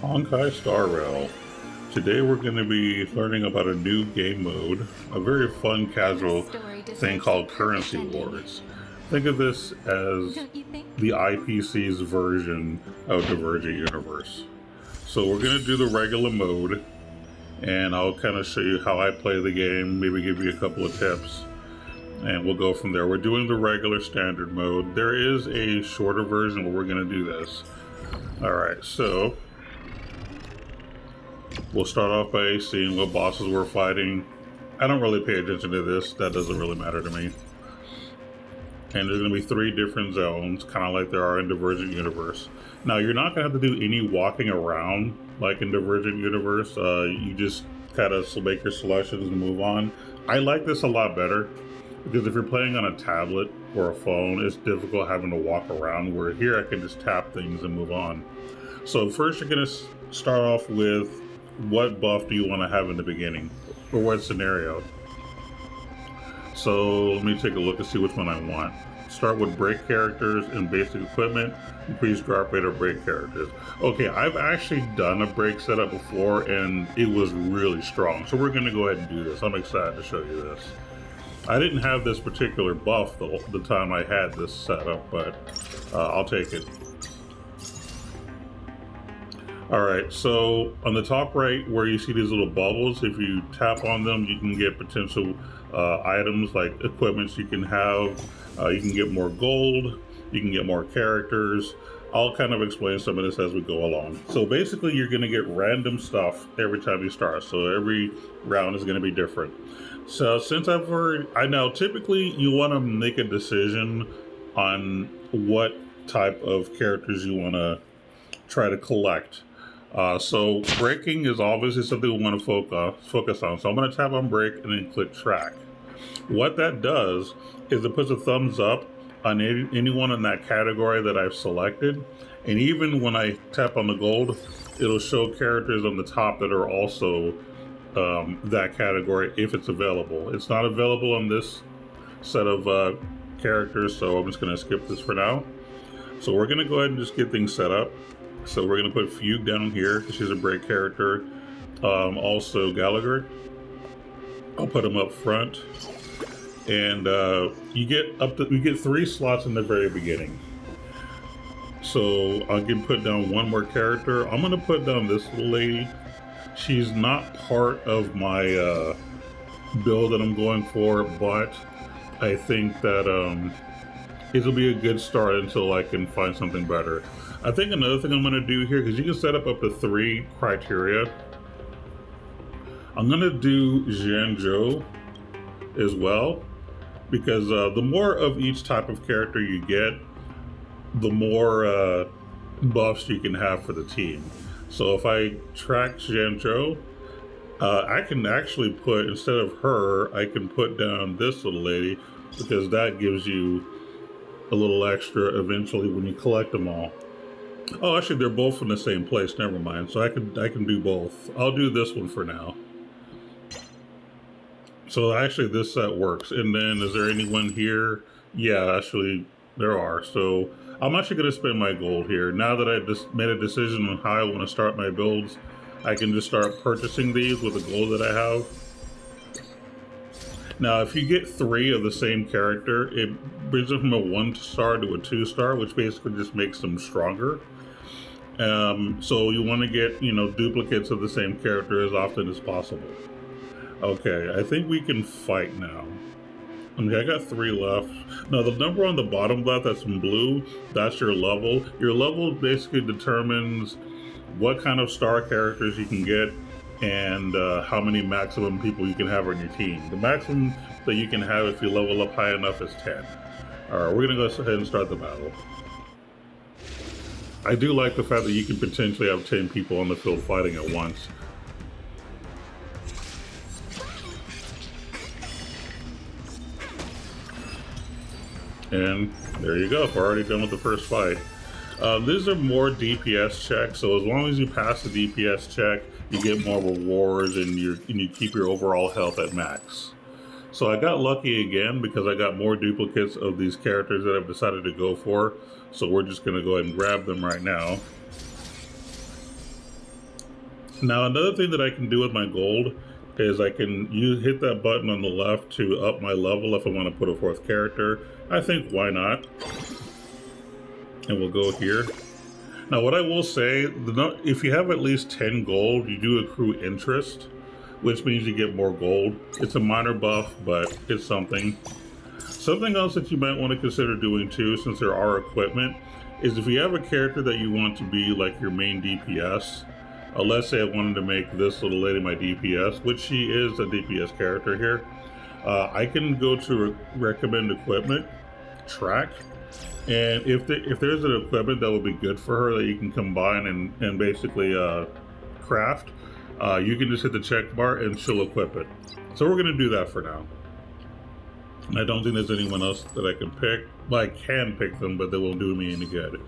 Honkai Star Rail. Today we're going to be learning about a new game mode, a very fun casual Story thing deserves a called perfect Currency ending, Wars. Think of this as don't you think? the IPC's version of Divergent Universe. So we're going to do the regular mode, and I'll kind of show you how I play the game, maybe give you a couple of tips, and we'll go from there. We're doing the regular standard mode. There is a shorter version where we're going to do this. Alright, so we'll start off by seeing what bosses we're fighting. I don't really pay attention to this. That doesn't really matter to me. And there's going to be 3 different zones, kind of like there are in Divergent Universe. Now, you're not going to have to do any walking around like in Divergent Universe. You just kind of make your selections and move on. I like this a lot better because if you're playing on a tablet or a phone, it's difficult having to walk around, where here I can just tap things and move on. So first you're going to start off with what buff do you want to have in the beginning, or what scenario. So let me take a look and see which one I want. Start with break characters and basic equipment. Increase drop rate of break characters. Okay, I've actually done a break setup before and it was really strong. So we're going to go ahead and do this. I'm excited to show you this. I didn't have this particular buff the time I had this setup, but I'll take it. Alright, so on the top right where you see these little bubbles, if you tap on them, you can get potential items like equipments you can have. You can get more gold, you can get more characters. I'll kind of explain some of this as we go along. So basically you're going to get random stuff every time you start. So every round is going to be different. So since I know typically you want to make a decision on what type of characters you want to try to collect. So braking is obviously something we want to focus on. So I'm going to tap on brake and then click track. What that does is it puts a thumbs up on anyone in that category that I've selected. And even when I tap on the gold, it'll show characters on the top that are also that category if it's available. It's not available on this set of characters, so I'm just going to skip this for now. So we're going to go ahead and just get things set up. So we're going to put Fugue down here because she's a break character. Also Gallagher. I'll put him up front. And you get 3 slots in the very beginning. So I can put down one more character. I'm going to put down this little lady. She's not part of my build that I'm going for, but I think that it'll be a good start until I can find something better. I think another thing I'm going to do here, because you can set up to 3 criteria. I'm going to do Zhanzhou as well, because the more of each type of character you get, the more buffs you can have for the team. So if I track Zhanzhou, I can actually put, instead of her, I can put down this little lady, because that gives you a little extra eventually when you collect them all. Oh, actually, they're both in the same place. Never mind. So I can do both. I'll do this one for now. So actually, this set works. And then, is there anyone here? Yeah, actually, there are. So I'm actually going to spend my gold here. Now that I just made a decision on how I want to start my builds, I can just start purchasing these with the gold that I have. Now, if you get 3 of the same character, it brings them from a 1-star to a 2-star, which basically just makes them stronger. So you want to get, duplicates of the same character as often as possible. Okay, I think we can fight now. Okay, I got 3 left. Now, the number on the bottom left that's in blue, that's your level. Your level basically determines what kind of star characters you can get and how many maximum people you can have on your team. The maximum that you can have if you level up high enough is 10. Alright, we're going to go ahead and start the battle. I do like the fact that you can potentially have 10 people on the field fighting at once. And there you go, we're already done with the first fight. These are more DPS checks, so as long as you pass the DPS check, you get more rewards and you keep your overall health at max. So I got lucky again because I got more duplicates of these characters that I've decided to go for. So we're just going to go ahead and grab them right now. Now, another thing that I can do with my gold is I can hit that button on the left to up my level if I want to put a fourth character. I think why not? And we'll go here. Now, what I will say, if you have at least 10 gold, you do accrue interest, which means you get more gold. It's a minor buff, but it's something. Something else that you might want to consider doing too, since there are equipment, is if you have a character that you want to be like your main DPS, let's say I wanted to make this little lady my DPS, which she is a DPS character here, I can go to recommend equipment, track, and if there's an equipment that would be good for her that you can combine and basically craft, you can just hit the check bar and she'll equip it. So we're going to do that for now. I don't think there's anyone else that I can pick. Well, I can pick them, but they won't do me any good.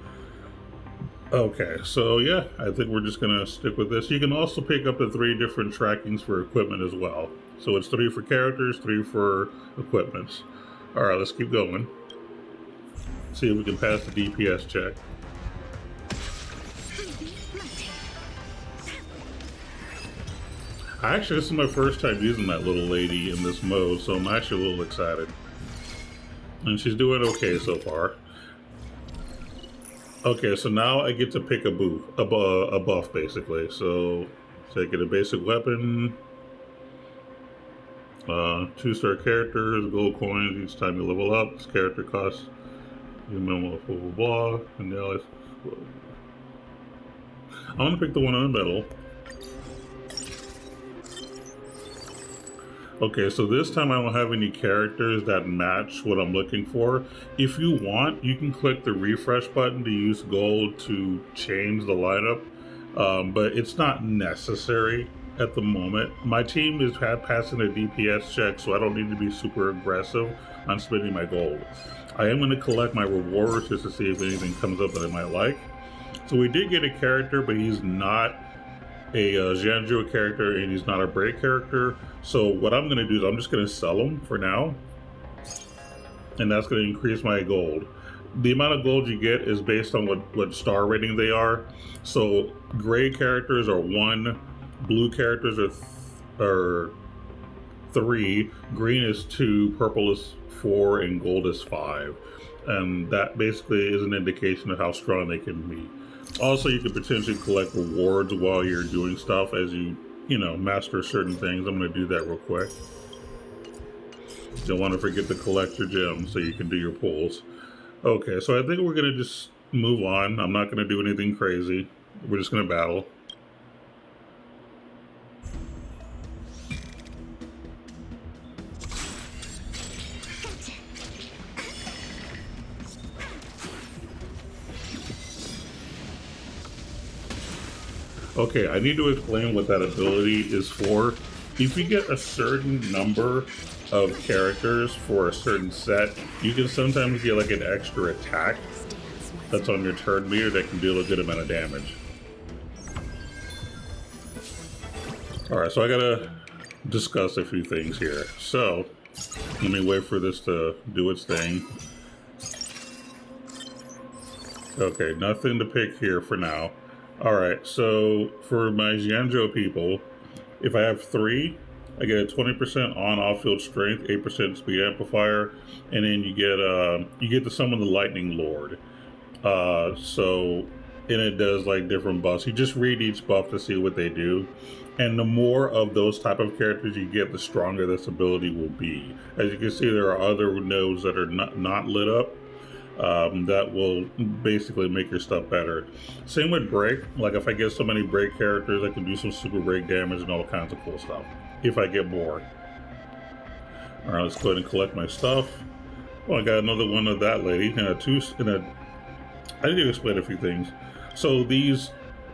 Okay, so yeah, I think we're just gonna stick with this. You can also pick up the 3 different trackings for equipment as well. So it's 3 for characters, 3 for equipments. All right, let's keep going. See if we can pass the DPS check. Actually, this is my first time using that little lady in this mode, so I'm actually a little excited. And she's doing okay so far. Okay, so now I get to pick a buff basically. So I get a basic weapon, 2-star characters, gold coins each time you level up. This character costs you minimal blah blah blah. And now I'm gonna pick the one in the middle. Okay, so this time I don't have any characters that match what I'm looking for. If you want, you can click the refresh button to use gold to change the lineup, but it's not necessary at the moment. My team is passing a DPS check, so I don't need to be super aggressive on spending my gold. I am going to collect my rewards just to see if anything comes up that I might like. So we did get a character, but he's not a Zhanzhou character and he's not a break character. So what I'm going to do is I'm just going to sell him for now, and that's going to increase my gold. The amount of gold you get is based on what star rating they are. So gray characters are 1, blue characters are 3, green is 2, purple is 4, and gold is 5. And that basically is an indication of how strong they can be. Also, you can potentially collect rewards while you're doing stuff as you master certain things. I'm going to do that real quick. Don't want to forget to collect your gems so you can do your pulls. Okay, so I think we're going to just move on. I'm not going to do anything crazy. We're just going to battle. Okay, I need to explain what that ability is for. If you get a certain number of characters for a certain set, you can sometimes get like an extra attack that's on your turn meter that can deal a good amount of damage. Alright, so I gotta discuss a few things here. So, let me wait for this to do its thing. Okay, nothing to pick here for now. Alright, so for my Zhanzhou people, if I have 3, I get a 20% on off-field strength, 8% speed amplifier, and then you get to summon the Lightning Lord. And it does like different buffs. You just read each buff to see what they do. And the more of those type of characters you get, the stronger this ability will be. As you can see, there are other nodes that are not lit up. That will basically make your stuff better. Same with break. Like if I get so many break characters, I can do some super break damage and all kinds of cool stuff. If I get more. Alright, let's go ahead and collect my stuff. Well, I got another one of that lady. I need to explain a few things. So these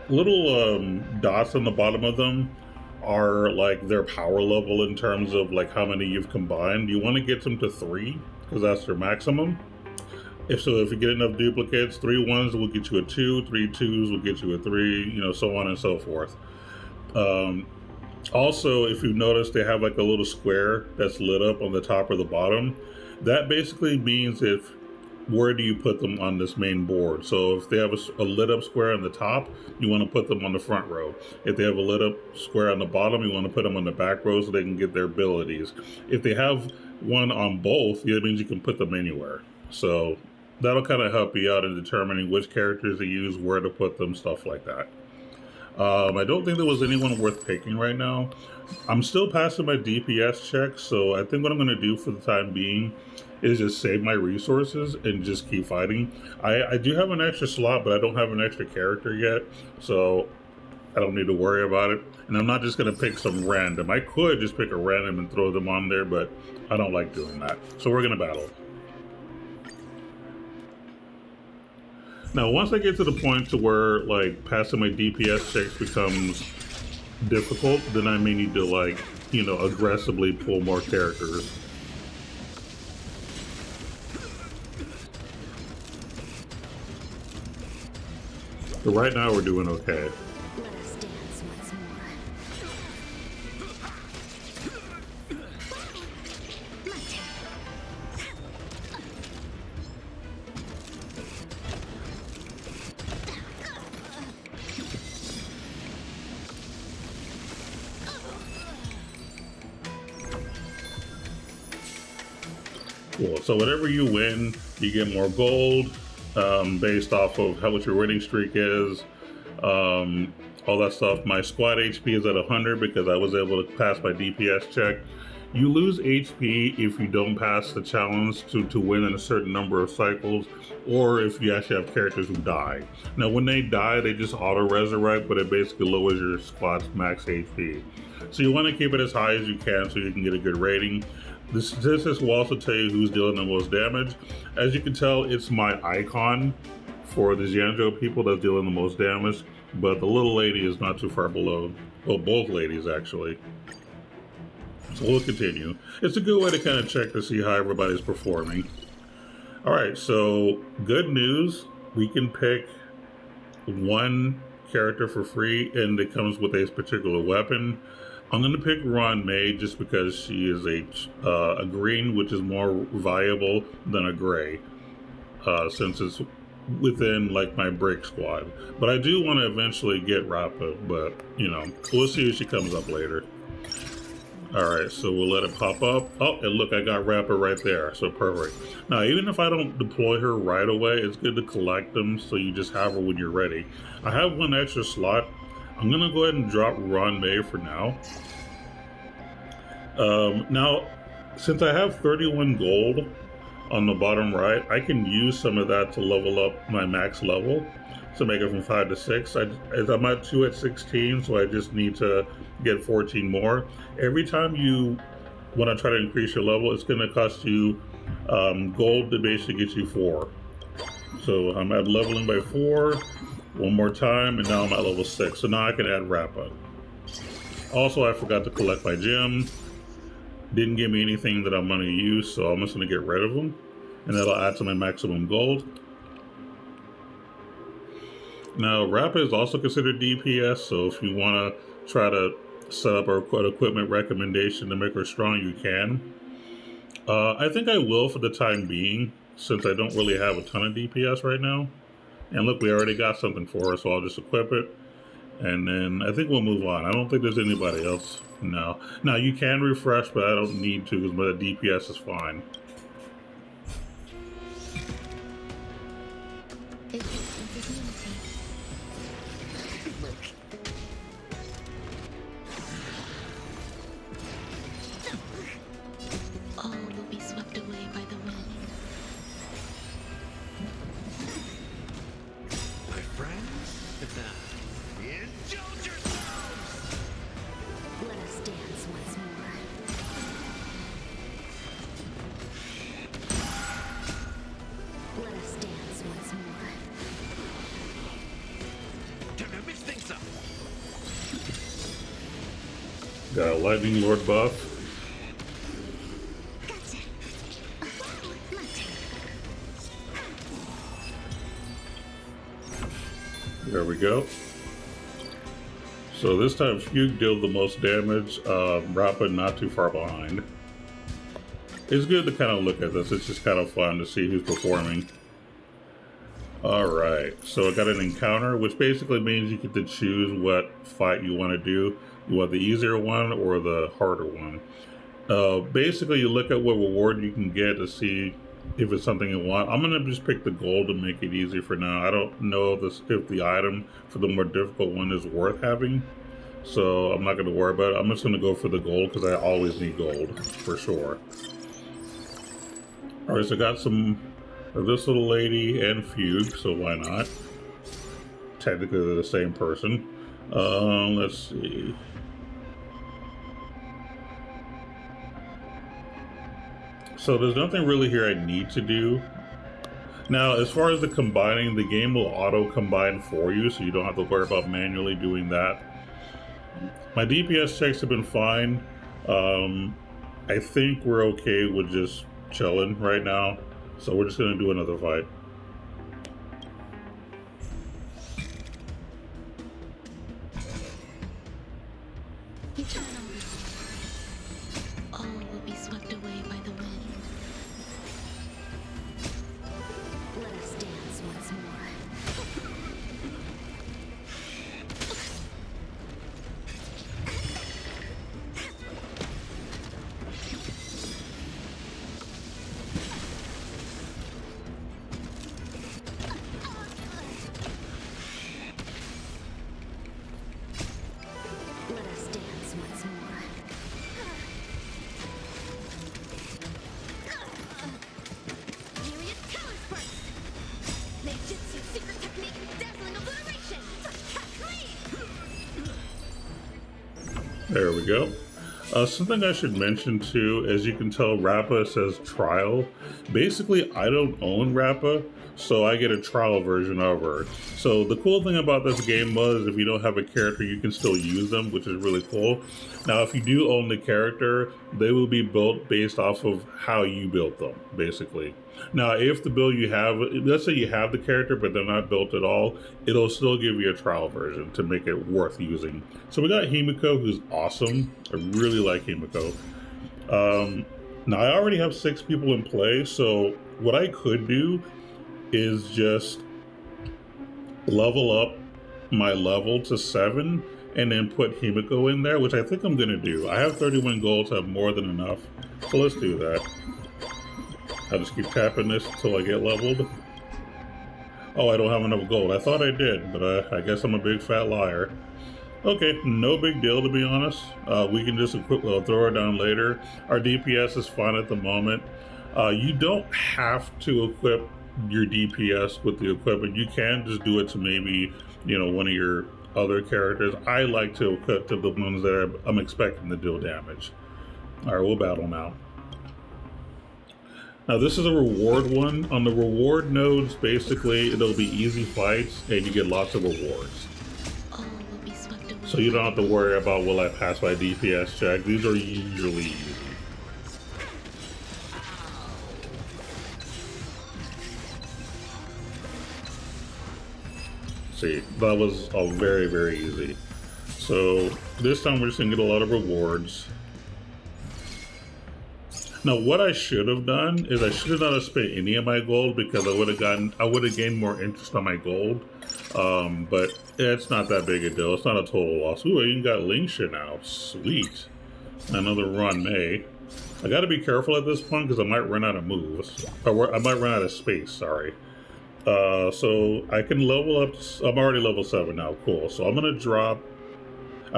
little dots on the bottom of them are like their power level in terms of like how many you've combined. You want to get them to 3 because that's their maximum. If you get enough duplicates, 3 1s will get you a 2, 3 2s will get you a 3, so on and so forth. Also, if you notice, they have like a little square that's lit up on the top or the bottom. That basically means if where do you put them on this main board. So if they have a lit up square on the top, you want to put them on the front row. If they have a lit up square on the bottom, you want to put them on the back row so they can get their abilities. If they have one on both, that means you can put them anywhere. So that'll kind of help you out in determining which characters to use, where to put them, stuff like that. I don't think there was anyone worth picking right now. I'm still passing my DPS checks, so I think what I'm going to do for the time being is just save my resources and just keep fighting. I do have an extra slot, but I don't have an extra character yet, so I don't need to worry about it. And I'm not just going to pick some random. I could just pick a random and throw them on there, but I don't like doing that. So we're going to battle. Now, once I get to the point to where, like, passing my DPS checks becomes difficult, then I may need to, like, you know, aggressively pull more characters. But right now, we're doing okay. Let us dance once more. Cool. So whatever you win, you get more gold based off of how much your winning streak is. All that stuff. My squad HP is at 100 because I was able to pass my DPS check. You lose HP if you don't pass the challenge to win in a certain number of cycles, or if you actually have characters who die. Now, when they die, they just auto-resurrect, but it basically lowers your squad's max HP. So you want to keep it as high as you can so you can get a good rating. The statistics will also tell you who's dealing the most damage. As you can tell, it's my icon for the Xianzhou people that's dealing the most damage, but the little lady is not too far below. Well, both ladies, actually. So we'll continue. It's a good way to kind of check to see how everybody's performing. All right, so good news. We can pick one character for free, and it comes with a particular weapon. I'm going to pick Ron May just because she is a green, which is more viable than a gray, since it's within like my break squad. But I do want to eventually get Rappa, but you know, we'll see if she comes up later. All right, so we'll let it pop up. Oh, and look, I got Rappa right there, so perfect. Now, even if I don't deploy her right away, it's good to collect them so you just have her when you're ready. I have one extra slot. I'm gonna go ahead and drop Ron May for now. Now, since I have 31 gold on the bottom right, I can use some of that to level up my max level to make it from 5 to 6. I'm at 2 at 16, so I just need to get 14 more. Every time you want to try to increase your level, it's going to cost you gold to basically get you 4. So I'm at leveling by 4. One more time, and now I'm at level 6. So now I can add Rappa. Also, I forgot to collect my gem. Didn't give me anything that I'm going to use, so I'm just going to get rid of them. And that'll add to my maximum gold. Now, Rappa is also considered DPS, so if you want to try to set up an equipment recommendation to make her strong, you can. I think I will for the time being, since I don't really have a ton of DPS right now. And look, we already got something for her, so I'll just equip it. And then I think we'll move on. I don't think there's anybody else. No. Now, you can refresh, but I don't need to because my DPS is fine. All will be swept away by the wind. My friends, indulge yourselves! Let us dance once more. Let us dance once more. Time to mix things up. Got a Lightning Lord buff. Gotcha. There we go. So this time Fugue dealt the most damage. Rappa not too far behind. it's good to kind of look at this. It's just kind of fun to see who's performing. All right, so I got an encounter, which basically means you get to choose what fight you want to do. You want the easier one or the harder one. Basically, you look at what reward you can get to see if it's something you want. I'm gonna just pick the gold to make it easy for now. I don't know if the item for the more difficult one is worth having, so I'm not gonna worry about it. I'm just gonna go for the gold because I always need gold for sure. All right, so I got some of this little lady and Fugue, so why not? Technically, they're the same person. Let's see. So there's nothing really here I need to do. Now, as far as the combining, the game will auto-combine for you, so you don't have to worry about manually doing that. My DPS checks have been fine. I think we're okay with just chilling right now, so we're just going to do another fight. Eternal. All will be swept away by the wind. Let us dance once more. Let us dance once more. Myriad color burst! Neijutsu secret technique, dazzling obliteration! There we go. Something I should mention too, as you can tell, Rappa says trial. Basically, I don't own Rappa, so I get a trial version of her. So the cool thing about this game was if you don't have a character, you can still use them, which is really cool. Now, if you do own the character, they will be built based off of how you built them, basically. Now, if the build you have, let's say you have the character, but they're not built at all, it'll still give you a trial version to make it worth using. So we got Himiko, who's awesome. I really like Himiko. Now, I already have 6 people in play, so what I could do is just level up my level to 7 and then put Himiko in there, which I think I'm going to do. I have 31 gold, so I have more than enough. So let's do that. I'll just keep tapping this until I get leveled. Oh, I don't have enough gold. I thought I did, but I guess I'm a big fat liar. Okay, no big deal to be honest. We can just throw her down later. Our DPS is fine at the moment. You don't have to equip your DPS with the equipment. You can just do it to maybe, one of your other characters. I like to equip to the ones that I'm expecting to deal damage. All right, we'll battle now. Now this is a reward one. On the reward nodes, basically, it'll be easy fights and you get lots of rewards. So you don't have to worry about, will I pass my DPS check? These are usually easy. See, that was all very, very easy. So this time we're just gonna get a lot of rewards. Now, what I should have done is I should not have spent any of my gold because I would have gained more interest on my gold. But it's not that big a deal. It's not a total loss. Ooh, I even got Lingsha now. Sweet. Another run May. I got to be careful at this point because I might run out of moves. Or I might run out of space, sorry. So I can level up. I'm already level 7 now. Cool. So I'm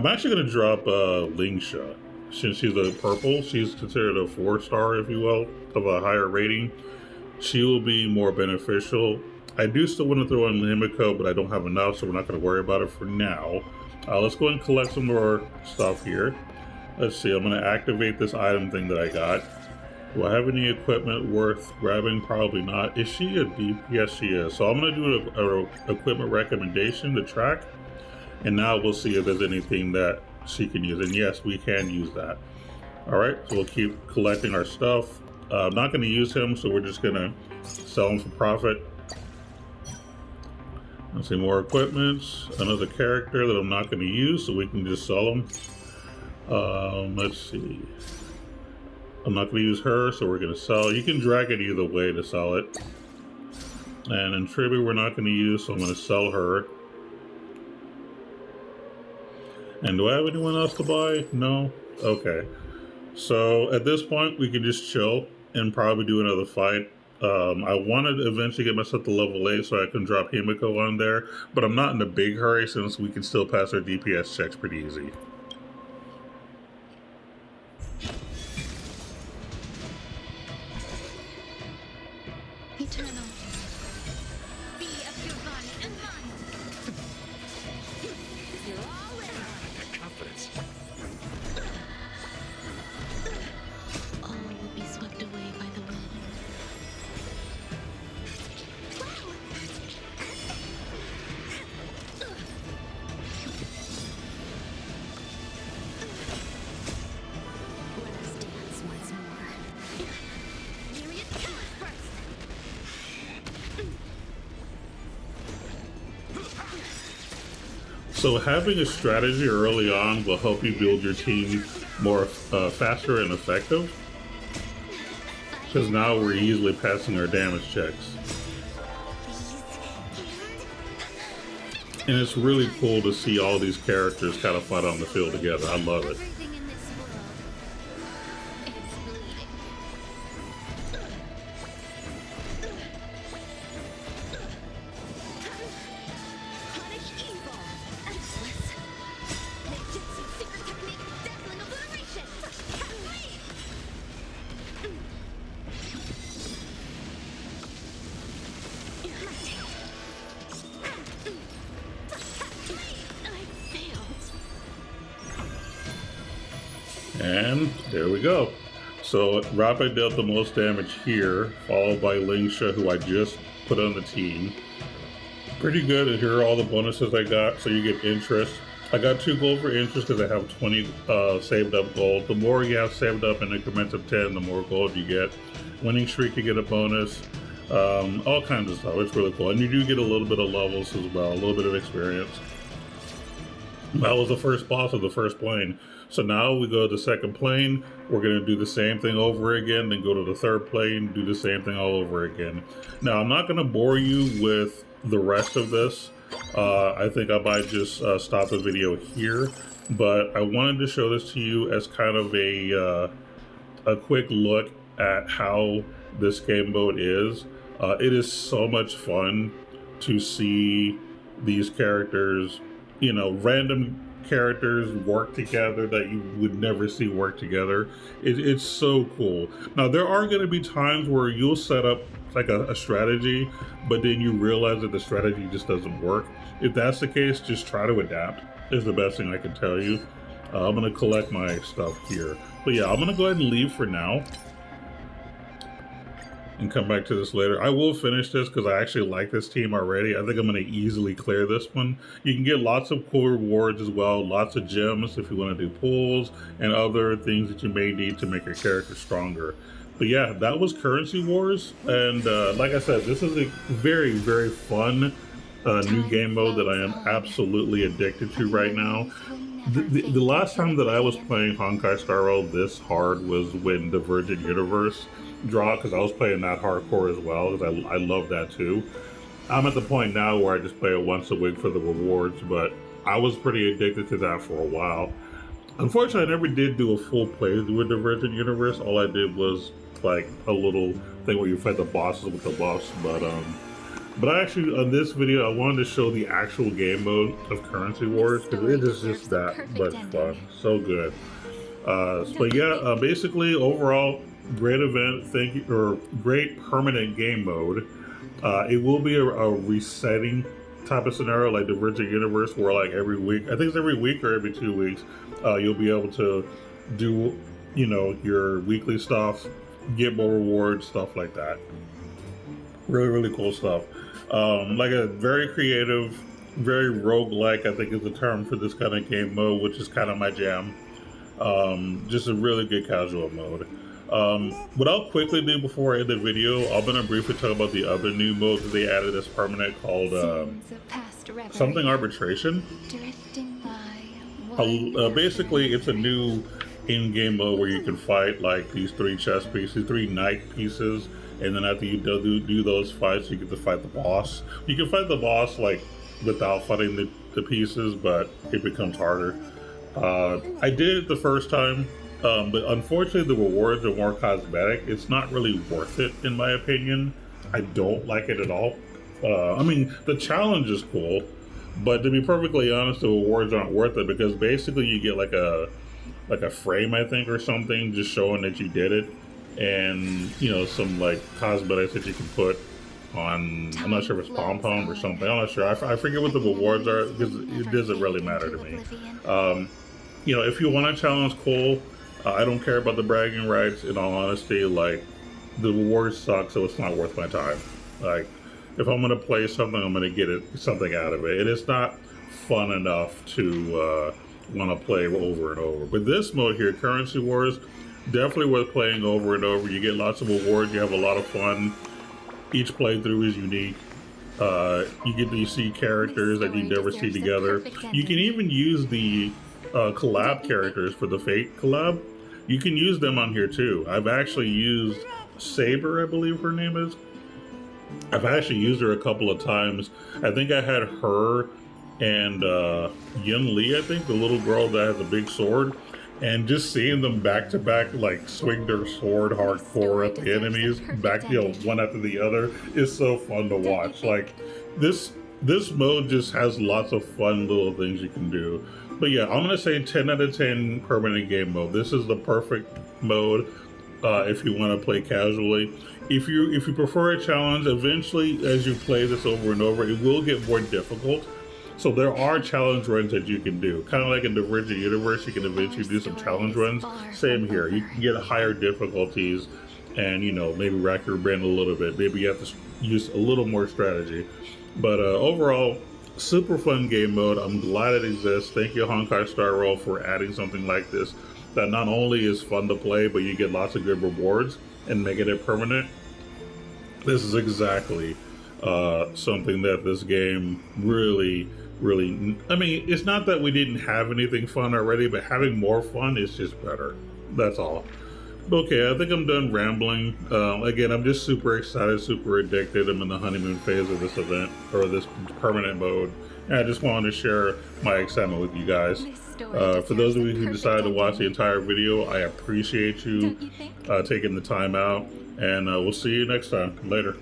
actually going to drop Lingsha. Since she's a purple, she's considered a 4-star, if you will, of a higher rating. She will be more beneficial. I do still want to throw in Himiko, but I don't have enough, so we're not going to worry about it for now. Let's go and collect some more stuff here. Let's see, I'm going to activate this item thing that I got. Do I have any equipment worth grabbing? Probably not. Is she a deep? Yes, she is. So I'm going to do a equipment recommendation to track, and now we'll see if there's anything that she can use. And yes, we can use that. All right, so we'll keep collecting our stuff. I'm not going to use him, so we're just going to sell him for profit. Let's see, more equipments. Another character that I'm not going to use, so we can just sell him. Let's see. I'm not going to use her, so we're going to sell. You can drag it either way to sell it. And in tribute, we're not going to use, so I'm going to sell her. And do I have anyone else to buy? No? Okay. So at this point, we can just chill and probably do another fight. I wanted to eventually get myself to level 8 so I can drop Himiko on there, but I'm not in a big hurry since we can still pass our DPS checks pretty easy. Eternal. Be of your body and mind. You're all in. That confidence. All will be swept away by the wind. Let us dance once more. Myriad killers first. So having a strategy early on will help you build your team more faster and effective. Because now we're easily passing our damage checks. And it's really cool to see all these characters kind of fight on the field together. I love it. Everything in this world is bleeding. Punish evil. Useless. Ninjutsu secret technique, dazzling obliteration. I failed. And there we go. So Rapid dealt the most damage here, followed by Lingsha, who I just put on the team. Pretty good. And here are all the bonuses I got. So you get interest. I got 2 gold for interest because I have 20 saved up gold. The more you have saved up in increments of 10, the more gold you get. Winning streak, you get a bonus. All kinds of stuff. It's really cool. And you do get a little bit of levels as well, a little bit of experience. That was the first boss of the first plane. So now we go to the second plane. We're going to do the same thing over again, then go to the third plane, do the same thing all over again. Now, I'm not going to bore you with the rest of this. I think I might just stop the video here. But I wanted to show this to you as kind of a quick look at how this game mode is. It is so much fun to see these characters, you know, random characters work together that you would never see work together. It's so cool. Now, there are going to be times where you'll set up like a strategy, but then you realize that the strategy just doesn't work. If that's the case, just try to adapt is the best thing I can tell you. I'm going to collect my stuff here. But yeah, I'm going to go ahead and leave for now and come back to this later. I will finish this because I actually like this team already. I think I'm going to easily clear this one. You can get lots of cool rewards as well, lots of gems if you want to do pulls and other things that you may need to make your character stronger. But yeah, that was Currency Wars, and like I said, this is a very, very fun new game mode that I am absolutely addicted to right now. The last time that I was playing Honkai Star Rail this hard was when Divergent Universe dropped, because I was playing that hardcore as well, because I love that too. I'm at the point now where I just play it once a week for the rewards, but I was pretty addicted to that for a while. Unfortunately, I never did do a full playthrough with Divergent Universe. All I did was like a little thing where you fight the bosses with the buffs, but I actually, on this video, I wanted to show the actual game mode of Currency Wars, because it is just that much fun. So good. But yeah, basically, overall, great event. Thank you, or great permanent game mode. It will be a resetting type of scenario like Divergent Universe, where like every week, I think it's every week or every 2 weeks, you'll be able to do, you know, your weekly stuff, get more rewards, stuff like that. Really, really cool stuff. Like a very creative, very roguelike, I think is the term for this kind of game mode, which is kind of my jam. Just a really good casual mode. What I'll quickly do before I end the video, I'm going to briefly talk about the other new mode that they added as permanent called something arbitration. Basically, it's a new in-game mode where you can fight like these 3 chess pieces, 3 knight pieces, and then after you do those fights, you get to fight the boss. You can fight the boss like without fighting the pieces, but it becomes harder. I did it the first time, but unfortunately the rewards are more cosmetic. It's not really worth it in my opinion. I don't like it at all. I mean, the challenge is cool, but to be perfectly honest, the rewards aren't worth it because basically you get like a frame, I think, or something, just showing that you did it, and you know, some like cosmetics that you can put on. I'm not sure if it's pom pom or something. I'm not sure. I forget what the rewards are because it doesn't really matter to me. You know, if you want to challenge, cool. I don't care about the bragging rights. In all honesty, like the rewards suck, so it's not worth my time. Like, if I'm gonna play something, I'm gonna get something out of it, and it's not fun enough to want to play over and over. But this mode here, Currency Wars, definitely worth playing over and over. You get lots of awards. You have a lot of fun. Each playthrough is unique. You get to see characters that you never see together. You can even use the collab characters for the Fate collab. You can use them on here too. I've actually used Saber, I believe her name is. I've actually used her a couple of times. I think I had her and Yun Li, I think, the little girl that has a big sword. And just seeing them back to back, like swing their sword hardcore at the enemies, back, you know, one after the other, is so fun to watch. Like this mode just has lots of fun little things you can do. But yeah, I'm gonna say 10 out of 10 permanent game mode. This is the perfect mode if you want to play casually. If you prefer a challenge, eventually as you play this over and over, it will get more difficult. So there are challenge runs that you can do. Kind of like in the Virgin Universe, you can eventually do some challenge runs. Same here. You can get higher difficulties and, you know, maybe rack your brain a little bit. Maybe you have to use a little more strategy. But overall, super fun game mode. I'm glad it exists. Thank you, Honkai Star Rail, for adding something like this that not only is fun to play, but you get lots of good rewards and making it permanent. This is exactly something that this game really, I mean, it's not that we didn't have anything fun already, but having more fun is just better. That's all. Okay, I think I'm done rambling. Again, I'm just super excited, super addicted. I'm in the honeymoon phase of this event, or this permanent mode. And I just wanted to share my excitement with you guys. For those of you who decided to watch the entire video, I appreciate you taking the time out. And we'll see you next time. Later.